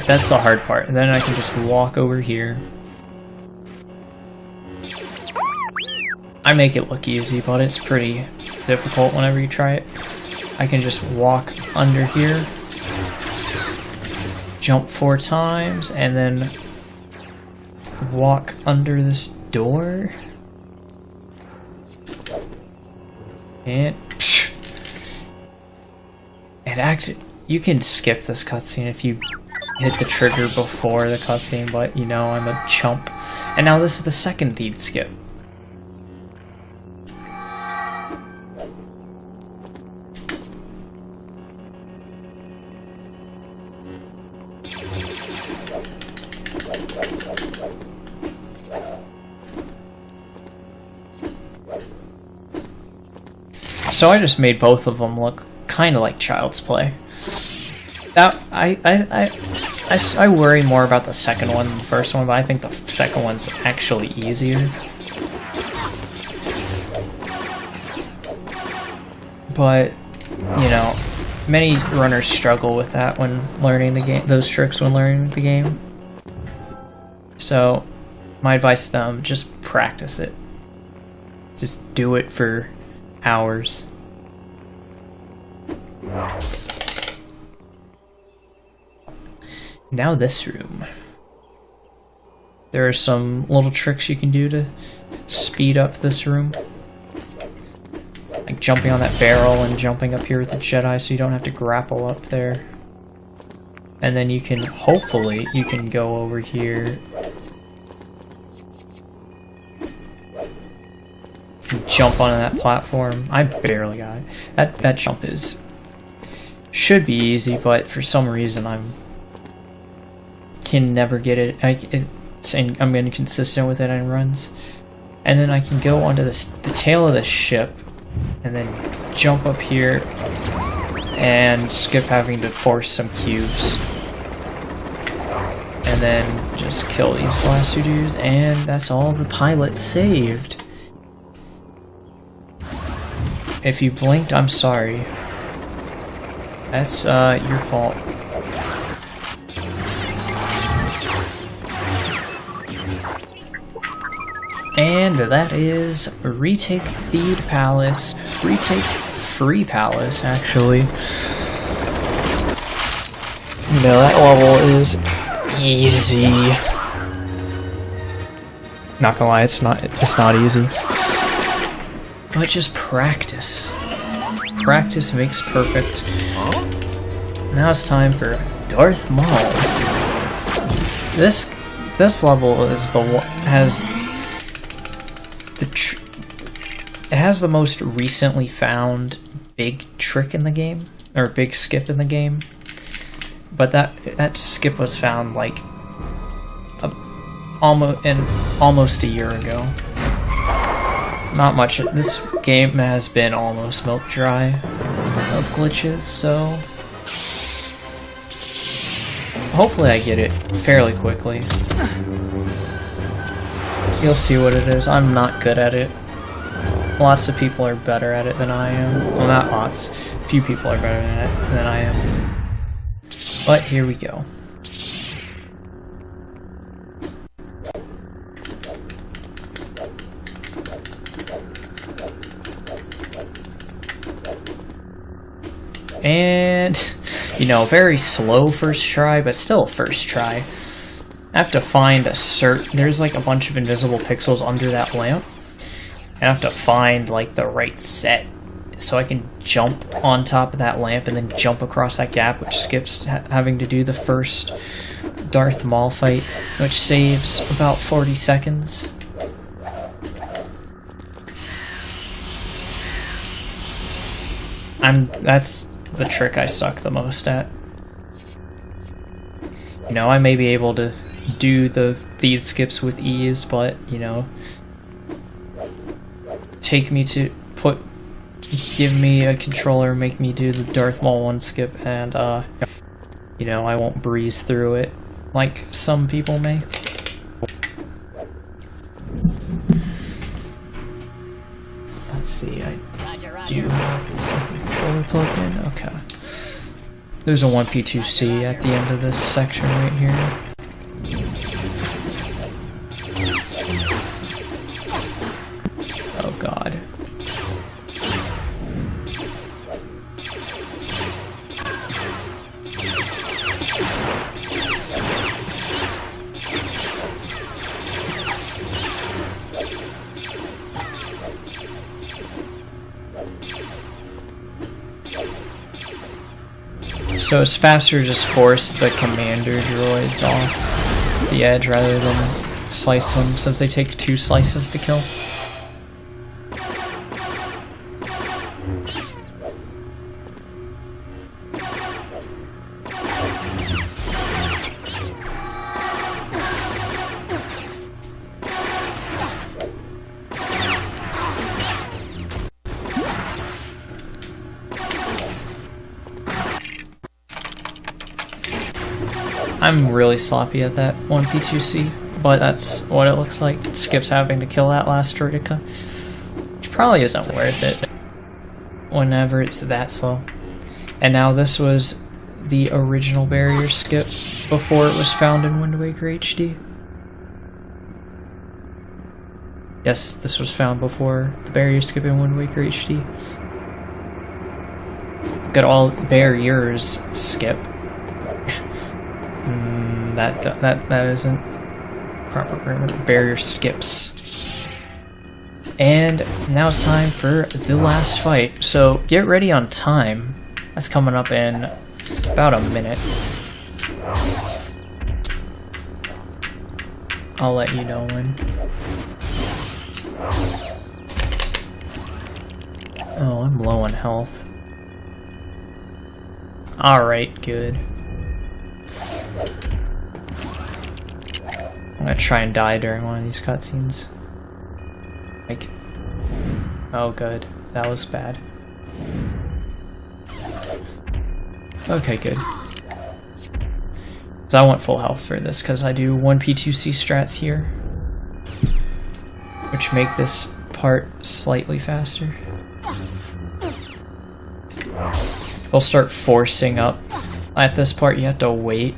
that's the hard part. And then I can just walk over here, I make it look easy, but it's pretty difficult whenever you try it. I can just walk under here, jump 4 times, and then walk under this door. And you can skip this cutscene if you hit the trigger before the cutscene, but you know I'm a chump. And now this is the second Theed skip. So I just made both of them look kind of like Child's Play. Now, I worry more about the second one than the first one, but I think the second one's actually easier. But, you know, many runners struggle with that when learning the game, those tricks when learning the game. So, my advice to them, just practice it. Just do it for hours. Now this room. There are some little tricks you can do to speed up this room. Like jumping on that barrel and jumping up here with the Jedi so you don't have to grapple up there. And then you can, hopefully, you can go over here and jump onto that platform. I barely got it. That jump should be easy, but for some reason can never get it. I'm inconsistent with it in runs. And then I can go onto the tail of the ship and then jump up here and skip having to force some cubes. And then just kill these last 2 dudes, and that's all the pilot saved. If you blinked, I'm sorry. That's your fault. And that is retake Theed Palace, retake Free Palace, actually. You know, that level is easy. Not gonna lie, it's not easy. But just practice. Practice makes perfect. Now it's time for Darth Maul. This level is it has the most recently found big trick in the game, or big skip in the game. But that skip was found like almost a year ago. Not much. This game has been almost milk dry of glitches, so hopefully I get it fairly quickly. You'll see what it is. I'm not good at it. Lots of people are better at it than I am. Well, not lots. Few people are better at it than I am. But here we go. And, you know, very slow first try, but still first try. I have to find there's like a bunch of invisible pixels under that lamp. I have to find like the right set so I can jump on top of that lamp and then jump across that gap, which skips having to do the first Darth Maul fight, which saves about 40 seconds. That's the trick I suck the most at. You know, I may be able to do the Theed skips with ease, but, you know, give me a controller, make me do the Darth Maul 1 skip, and, you know, I won't breeze through it like some people may. Let's see, I do have some controller plugged in. Okay. There's a 1P2C at the end of this section right here. Oh So it's faster to just force the commander droids off the edge rather than slice them, since they take 2 slices to kill. I'm really sloppy at that 1P2C, but that's what it looks like. Skip's having to kill that last droideka, which probably isn't worth it whenever it's that slow. And now this was the original barrier skip before it was found in Wind Waker HD. Yes, this was found before the barrier skip in Wind Waker HD. Got all barriers skip. That isn't proper grammar. Barrier skips. And now it's time for the last fight. So get ready on time. That's coming up in about a minute. I'll let you know when. Oh, I'm low on health. Alright, good. I'm gonna try and die during one of these cutscenes. Like, oh good, that was bad. Okay, good. So I want full health for this because I do 1P2C strats here, which make this part slightly faster. They'll start forcing up. At this part, you have to wait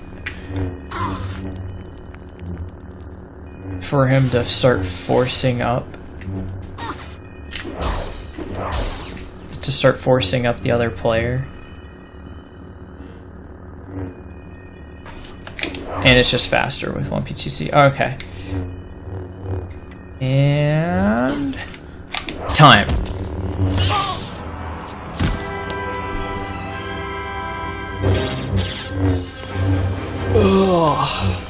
for him to start forcing up. To start forcing up the other player. And it's just faster with 1P2C. Okay. And... time. Ugh.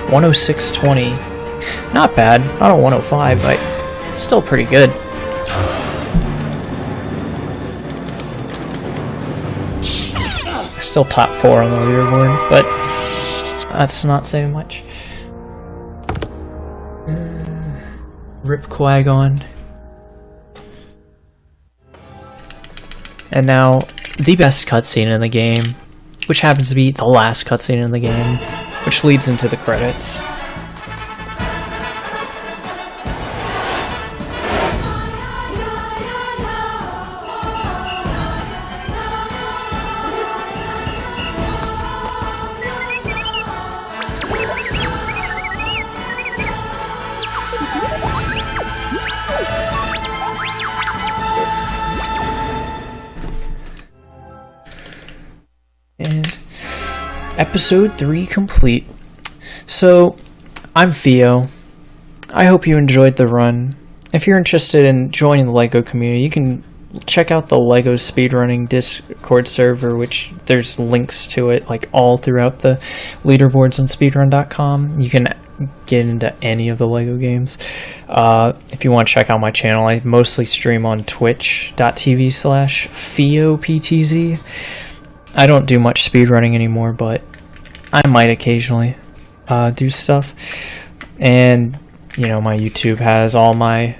$106.20. Not bad. Not a 105, but still pretty good. Still top 4 on the leaderboard, but that's not saying much. Rip Qui-Gon. And now, the best cutscene in the game, which happens to be the last cutscene in the game, which leads into the credits. And episode 3 complete. So, I'm Phio. I hope you enjoyed the run. If you're interested in joining the LEGO community, you can check out the LEGO speedrunning Discord server, which there's links to it like all throughout the leaderboards on speedrun.com. You can get into any of the LEGO games. If you want to check out my channel, I mostly stream on twitch.tv/PhiOPTZ. I don't do much speedrunning anymore, but I might occasionally do stuff. And, you know, my YouTube has all my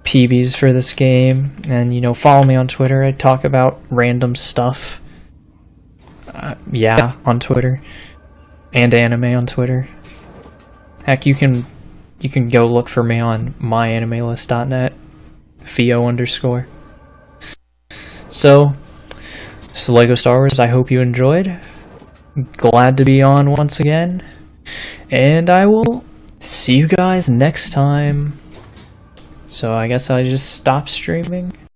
PBs for this game. And, you know, follow me on Twitter. I talk about random stuff. Yeah, on Twitter. And anime on Twitter. Heck, you can go look for me on myanimelist.net. Phio_. So... So LEGO Star Wars, I hope you enjoyed. Glad to be on once again. And I will see you guys next time. So I guess I just stop streaming.